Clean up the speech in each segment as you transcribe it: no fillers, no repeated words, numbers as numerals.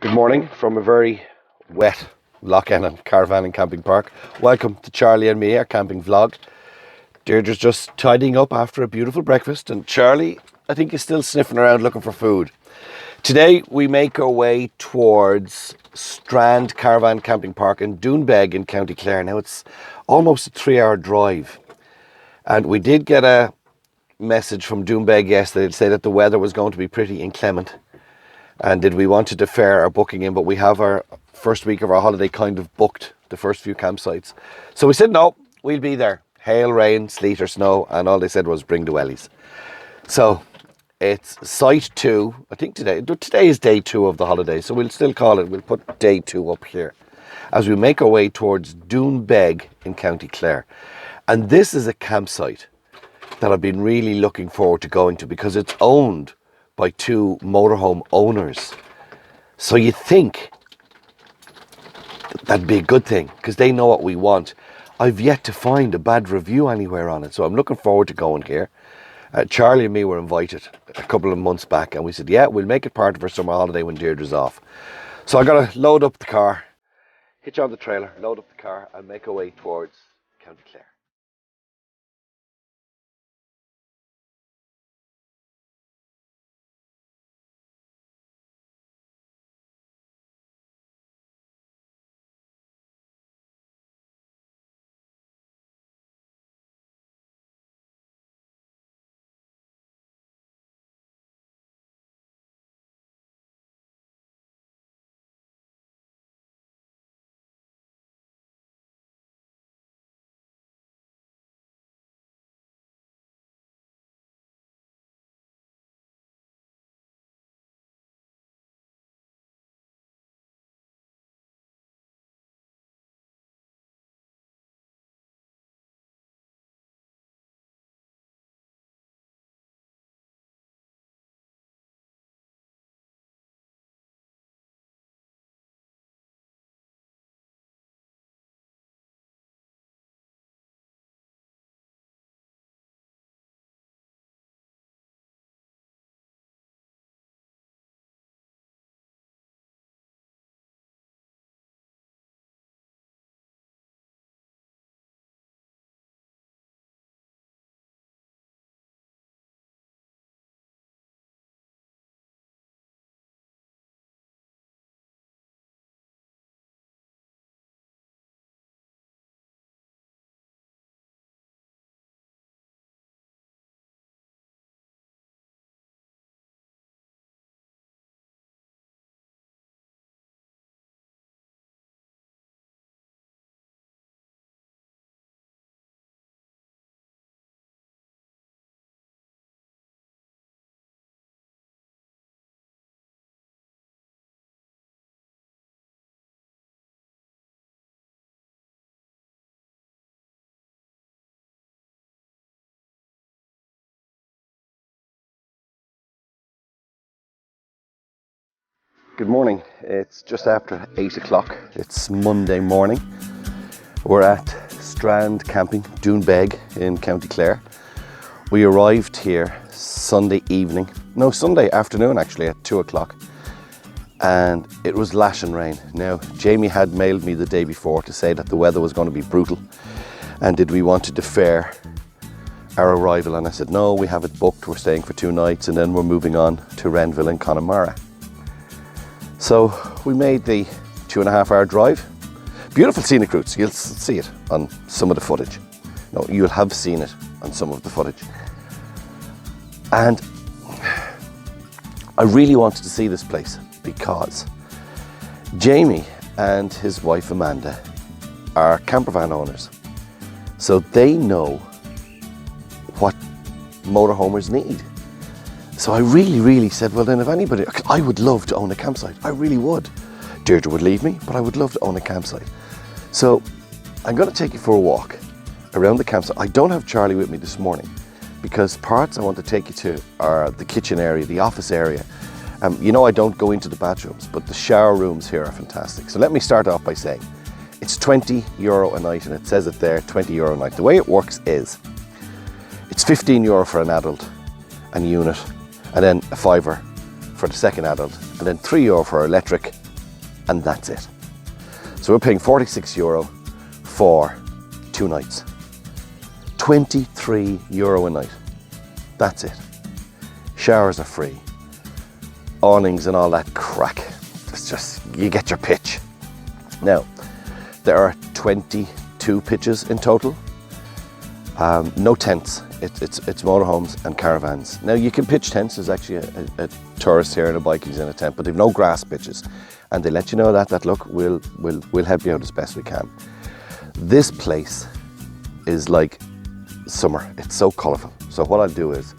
Good morning from a very wet Lough Caravan and Camping Park. Welcome to Charlie and me, our camping vlog. Deirdre's just tidying up after a beautiful breakfast, and Charlie, I think, is still sniffing around looking for food. Today we make our way towards Strand Camping Park in Doonbeg in County Clare. Now it's almost a 3-hour drive, and we did get a message from Doonbeg yesterday to say that the weather was going to be pretty inclement. And did we want to defer our booking in, but we have our first week of our holiday kind of booked, the first few campsites. So we said, no, we'll be there. Hail, rain, sleet or snow, and all they said was bring the wellies. So it's site 2, I think today is day 2 of the holiday, so we'll still call it, we'll put day 2 up here, as we make our way towards Doonbeg in County Clare. And this is a campsite that I've been really looking forward to going to because it's owned by 2 motorhome owners. So you think that'd be a good thing because they know what we want. I've yet to find a bad review anywhere on it, so I'm looking forward to going here. Charlie and me were invited a couple of months back, and we said, yeah, we'll make it part of our summer holiday when Deirdre's off. So I got to load up the car, hitch on the trailer, load up the car, and make our way towards County Clare. Good morning. It's just after 8 o'clock. It's Monday morning. We're at Strand Camping Doonbeg in County Clare. We arrived here Sunday afternoon actually at 2 o'clock, and it was lashing rain. Now, Jamie had mailed me the day before to say that the weather was going to be brutal and did we want to defer our arrival, and I said no, we have it booked. We're staying for 2 nights and then we're moving on to Renville in Connemara. So we made the 2.5-hour drive. Beautiful scenic routes. You'll see it on some of the footage. No, you'll have seen it on some of the footage. And I really wanted to see this place because Jamie and his wife Amanda are campervan owners. So they know what motorhomers need. So I really said, well then if anybody, I would love to own a campsite. I really would. Deirdre would leave me, but I would love to own a campsite. So I'm going to take you for a walk around the campsite. I don't have Charlie with me this morning because parts I want to take you to are the kitchen area, the office area. You know I don't go into the bathrooms, but the shower rooms here are fantastic. So let me start off by saying it's €20 a night, and it says it there, €20 a night. The way it works is it's €15 for an adult and unit, and then a £5 for the second adult, and then €3 for electric, and that's it. So we're paying €46 for 2 nights. €23 a night. That's it. Showers are free. Awnings and all that crack. It's just, you get your pitch. Now, there are 22 pitches in total. No tents. It's motorhomes and caravans. Now you can pitch tents. There's actually a tourist here and a biking's in a tent, but they've no grass pitches, and they let you know that look, we'll help you out as best we can. This place is like summer. It's so colourful. So what I'll do is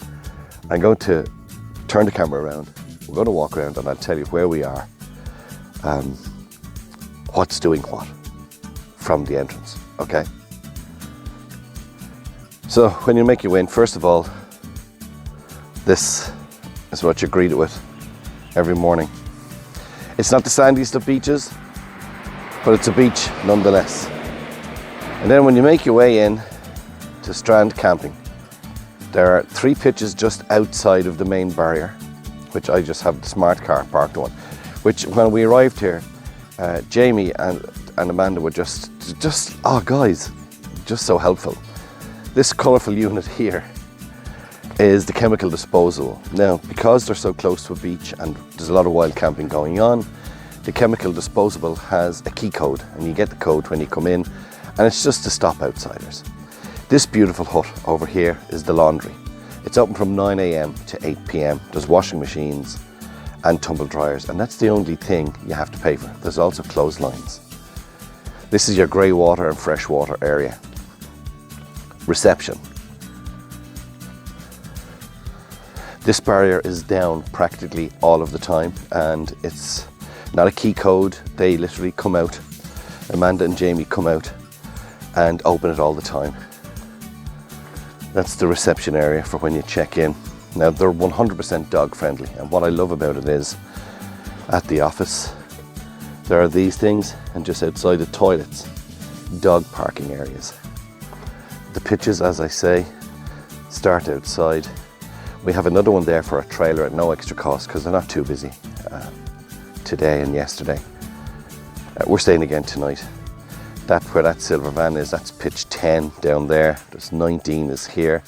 I'm going to turn the camera around. We're going to walk around, and I'll tell you where we are, what's doing what from the entrance. Okay. So when you make your way in, first of all, this is what you're greeted with every morning. It's not the sandiest of beaches, but it's a beach nonetheless. And then when you make your way in to Strand Camping, there are 3 pitches just outside of the main barrier, which I just have the smart car parked on, which when we arrived here, Jamie and Amanda were just, oh guys, just so helpful. This colourful unit here is the chemical disposal. Now, because they're so close to a beach and there's a lot of wild camping going on, the chemical disposable has a key code, and you get the code when you come in, and it's just to stop outsiders. This beautiful hut over here is the laundry. It's open from 9 AM to 8 PM. There's washing machines and tumble dryers, and that's the only thing you have to pay for. There's also clotheslines. This is your grey water and fresh water area. Reception. This barrier is down practically all of the time, and it's not a key code. They literally come out, Amanda and Jamie come out and open it all the time. That's the reception area for when you check in. Now, they're 100% dog friendly, and what I love about it is at the office there are these things, and just outside the toilets, dog parking areas. The pitches, as I say, start outside. We have another one there for a trailer at no extra cost because they're not too busy today and yesterday. We're staying again tonight. Where that silver van is, that's pitch 10 down there. There's 19 is here.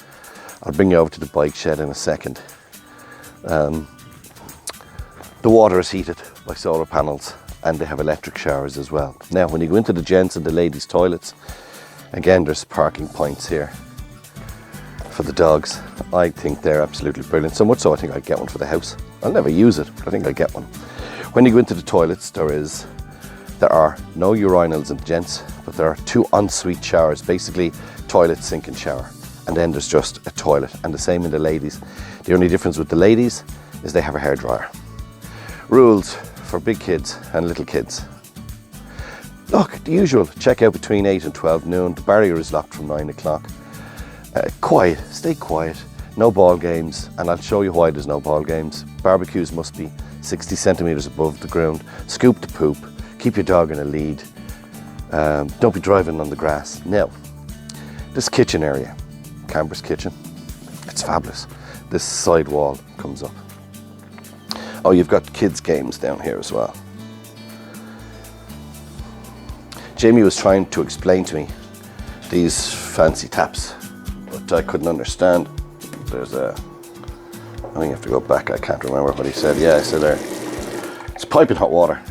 I'll bring you over to the bike shed in a second. The water is heated by solar panels, and they have electric showers as well. Now, when you go into the gents and the ladies' toilets, again, there's parking points here for the dogs. I think they're absolutely brilliant. So much so I think I'd get one for the house. I'll never use it, but I think I'll get one. When you go into the toilets, there are no urinals in the gents, but there are 2 ensuite showers, basically toilet, sink and shower. And then there's just a toilet, and the same in the ladies. The only difference with the ladies is they have a hairdryer. Rules for big kids and little kids. Look, the usual, check out between 8 and 12 noon. The barrier is locked from 9 o'clock. Quiet, stay quiet. No ball games, and I'll show you why there's no ball games. Barbecues must be 60 centimetres above the ground. Scoop the poop. Keep your dog in a lead. Don't be driving on the grass. Now, this kitchen area, Camber's kitchen, it's fabulous. This side wall comes up. Oh, you've got kids' games down here as well. Jamie was trying to explain to me these fancy taps, but I couldn't understand. There's I think you have to go back. I can't remember what he said. Yeah, I said there. It's piping hot water.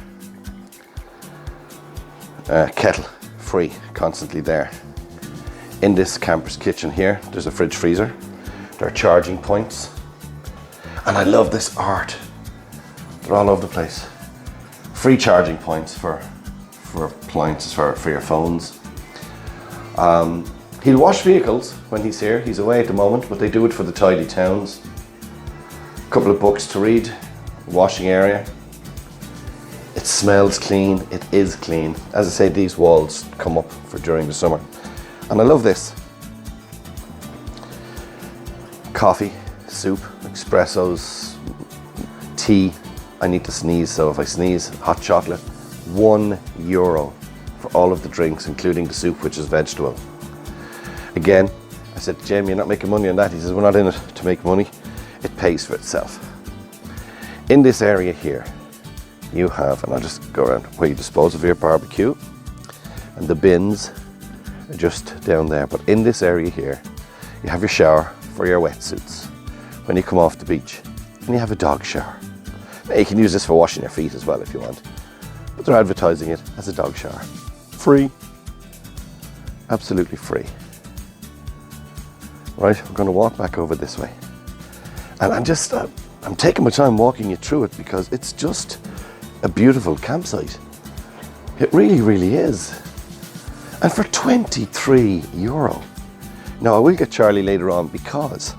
Kettle, free, constantly there. In this camper's kitchen here, there's a fridge freezer. There are charging points. And I love this art. They're all over the place. Free charging points for appliances, for your phones. He'll wash vehicles when he's here. He's away at the moment, but they do it for the tidy towns. A couple of books to read, washing area. It smells clean, it is clean. As I say, these walls come up for during the summer. And I love this. Coffee, soup, espressos, tea. I need to sneeze, so if I sneeze, hot chocolate. €1 for all of the drinks, including the soup, which is vegetable. Again, I said, Jamie, you're not making money on that. He says, we're not in it to make money. It pays for itself. In this area here, you have, and I'll just go around where you dispose of your barbecue, and the bins are just down there. But in this area here, you have your shower for your wetsuits when you come off the beach, and you have a dog shower. Now, you can use this for washing your feet as well if you want, but they're advertising it as a dog shower. Free, absolutely free. Right, we're going to walk back over this way, and I'm taking my time walking you through it because it's just a beautiful campsite. It really, really is. And for €23. Now I will get Charlie later on because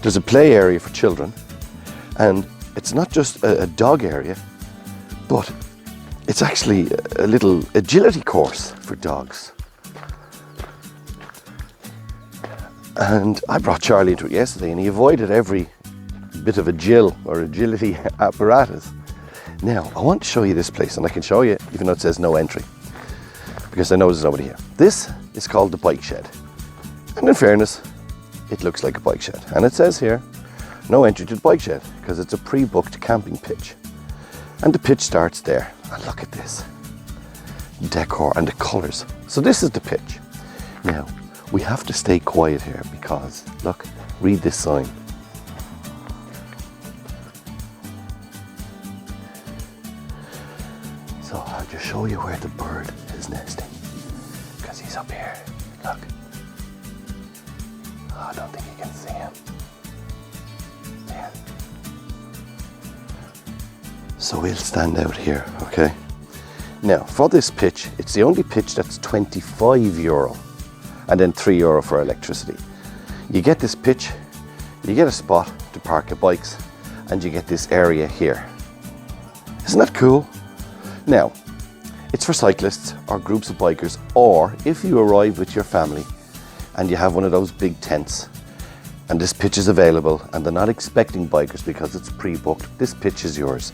there's a play area for children, and it's not just a dog area, but it's actually a little agility course for dogs. And I brought Charlie into it yesterday, and he avoided every bit of agility apparatus. Now, I want to show you this place, and I can show you even though it says no entry, because I know there's nobody here. This is called the bike shed. And in fairness, it looks like a bike shed. And it says here, no entry to the bike shed, because it's a pre-booked camping pitch. And the pitch starts there. And look at this decor and the colours. So this is the pitch. Now, we have to stay quiet here because, look, read this sign. So I'll just show you where the bird is nesting, because he's up here. Look. Oh, I don't think you can see him. Yeah. So we'll stand out here, okay? Now, for this pitch, it's the only pitch that's €25, and then €3 for electricity. You get this pitch, you get a spot to park your bikes, and you get this area here. Isn't that cool? Now, it's for cyclists or groups of bikers, or if you arrive with your family and you have one of those big tents and this pitch is available and they're not expecting bikers because it's pre-booked, this pitch is yours.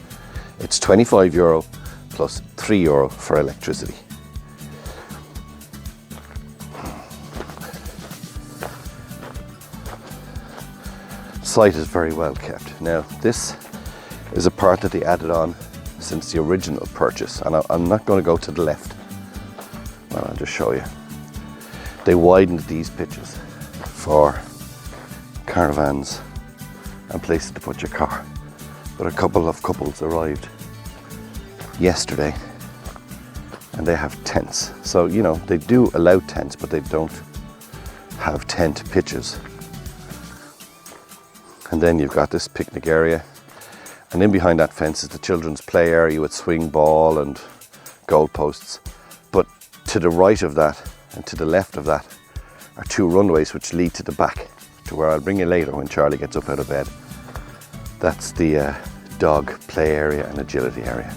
It's €25 plus €3 for electricity. Site is very well kept. Now, this is a part that they added on since the original purchase, and I'm not going to go to the left. Well, I'll just show you. They widened these pitches for caravans and places to put your car. But a couple of couples arrived yesterday and they have tents. So, you know, they do allow tents, but they don't have tent pitches. And then you've got this picnic area, and in behind that fence is the children's play area with swing ball and goalposts. But to the right of that and to the left of that are two runways which lead to the back, to where I'll bring you later when Charlie gets up out of bed. That's the dog play area and agility area.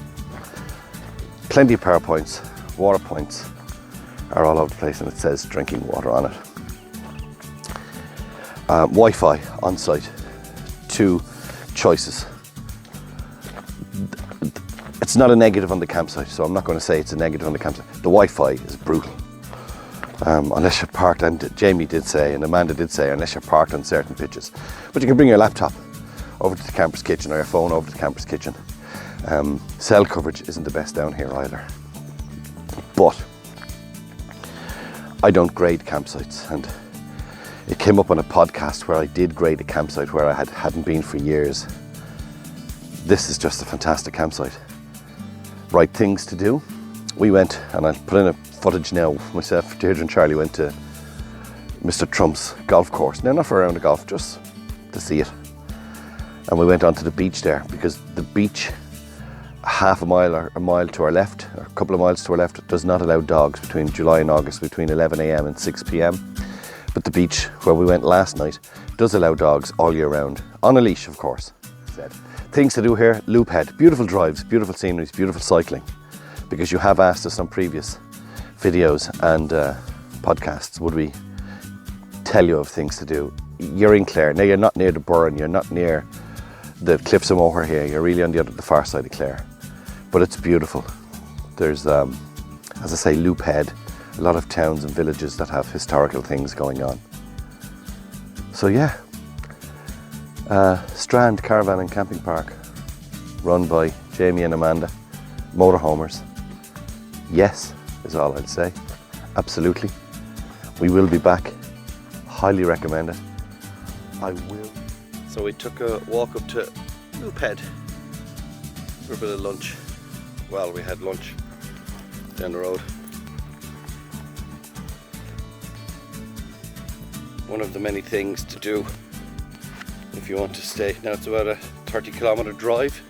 Plenty of power points, water points are all over the place, and it says drinking water on it. Wi-Fi on site, 2 choices. It's not a negative on the campsite, so I'm not going to say it's a negative on the campsite. The Wi-Fi is brutal. Unless you're parked, and Jamie did say, and Amanda did say, unless you're parked on certain pitches. But you can bring your laptop over to the camper's kitchen, or your phone over to the camper's kitchen. Cell coverage isn't the best down here either. But I don't grade campsites, and it came up on a podcast where I did grade a campsite where I hadn't been for years. This is just a fantastic campsite. Right things to do. We went, and I'll put in a footage now, myself, Deirdre and Charlie went to Mr. Trump's golf course. Now, not for a round of golf, just to see it. And we went onto the beach there, because the beach, half a mile or a mile to our left, or a couple of miles to our left, does not allow dogs between July and August, between 11 a.m. and 6 p.m. But the beach where we went last night does allow dogs all year round, on a leash, of course. Things to do here: Loophead, beautiful drives, beautiful sceneries, beautiful cycling. Because you have asked us on previous videos and podcasts, would we tell you of things to do? You're in Clare. Now, you're not near the Burren, you're not near the Cliffs of Moher here, you're really on the far side of Clare. But it's beautiful. There's, as I say, Loophead, a lot of towns and villages that have historical things going on. So yeah, Strand Caravan and Camping Park, run by Jamie and Amanda, motorhomers. Yes, is all I'd say. Absolutely. We will be back. Highly recommend it. I will. So we took a walk up to Loophead for a bit of lunch. Well, we had lunch down the road. One of the many things to do if you want to stay. Now it's about a 30-kilometer drive,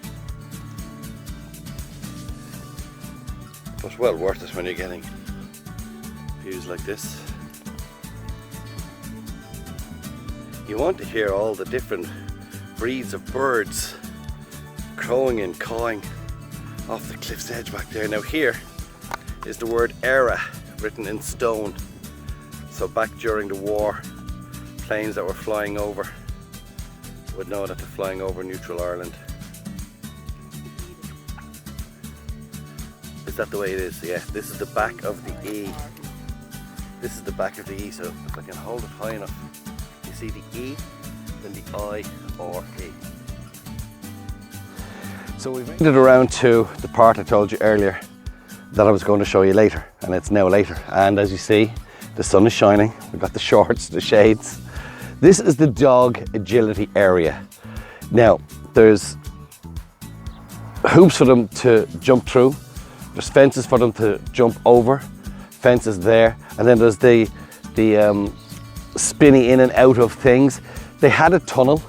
but well worth it when you're getting views like this. You want to hear all the different breeds of birds crowing and cawing off the cliff's edge back there. Now here is the word era written in stone. So back during the war, planes that were flying over would know that they're flying over neutral Ireland. Is that the way it is? Yeah, this is the back of the E. This is the back of the E, so if I can hold it high enough, you see the E, then the I or E. So we've made it around to the part I told you earlier that I was going to show you later, and it's now later. And as you see, the sun is shining. We've got the shorts, the shades. This is the dog agility area. Now, there's hoops for them to jump through. There's fences for them to jump over. Fences there. And then there's the spinny in and out of things. They had a tunnel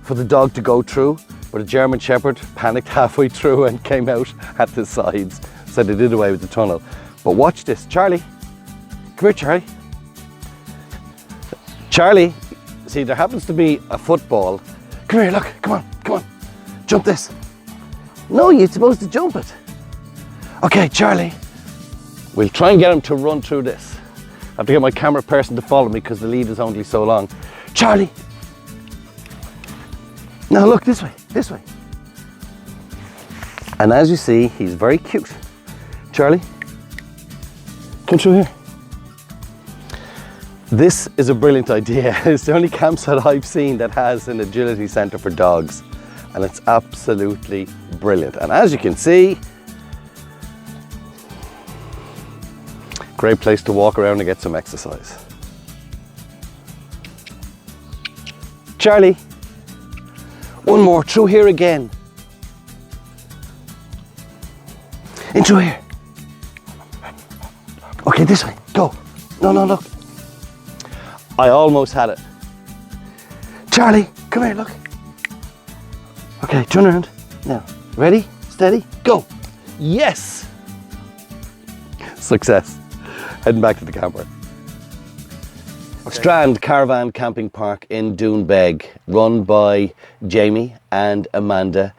for the dog to go through, but a German Shepherd panicked halfway through and came out at the sides. So they did away with the tunnel. But watch this. Charlie. Come here, Charlie. Charlie. See, there happens to be a football. Come here, look, come on, come on. Jump this. No, you're supposed to jump it. Okay, Charlie. We'll try and get him to run through this. I have to get my camera person to follow me because the lead is only so long. Charlie. Now look, this way, this way. And as you see, he's very cute. Charlie, come through here. This is a brilliant idea. It's the only campsite I've seen that has an agility centre for dogs, and it's absolutely brilliant. And as you can see, great place to walk around and get some exercise. Charlie, one more, through here again. In through here. Okay, this way, go. No, no, look. I almost had it. Charlie, come here, look. Okay, turn around. Now, ready, steady, go. Yes! Success. Heading back to the camper. Okay. Strand Camping Park in Doonbeg, run by Jamie and Amanda.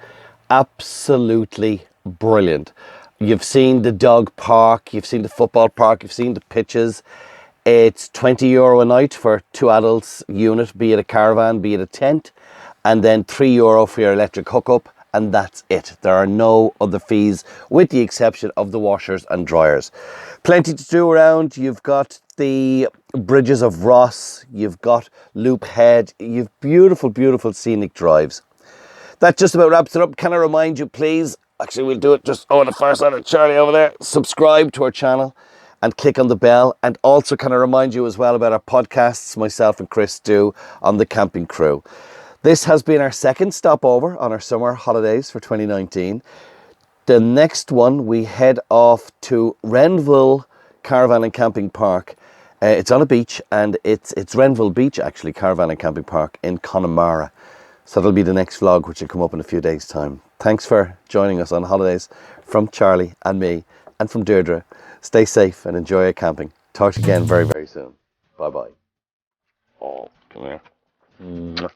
Absolutely brilliant. You've seen the dog park, you've seen the football park, you've seen the pitches. It's €20 a night for 2 adults unit, be it a caravan, be it a tent, and then €3 for your electric hookup, and that's it. There are no other fees, with the exception of the washers and dryers. Plenty to do around. You've got the bridges of Ross, you've got Loophead, you've beautiful, beautiful scenic drives. That just about wraps it up. Can I remind you, please, actually we'll do it just over the far side of Charlie over there, subscribe to our channel and click on the bell. And also can I remind you as well about our podcasts myself and Chris do on The Camping Crew. This has been our second stopover on our summer holidays for 2019. The next one we head off to Renville Caravan and Camping Park. It's on a beach, and it's Renville Beach actually, Caravan and Camping Park in Connemara. So that'll be the next vlog, which will come up in a few days' time. Thanks for joining us on holidays from Charlie and me and from Deirdre. Stay safe and enjoy your camping. Talk to you again very, very soon. Bye-bye. Oh, come here.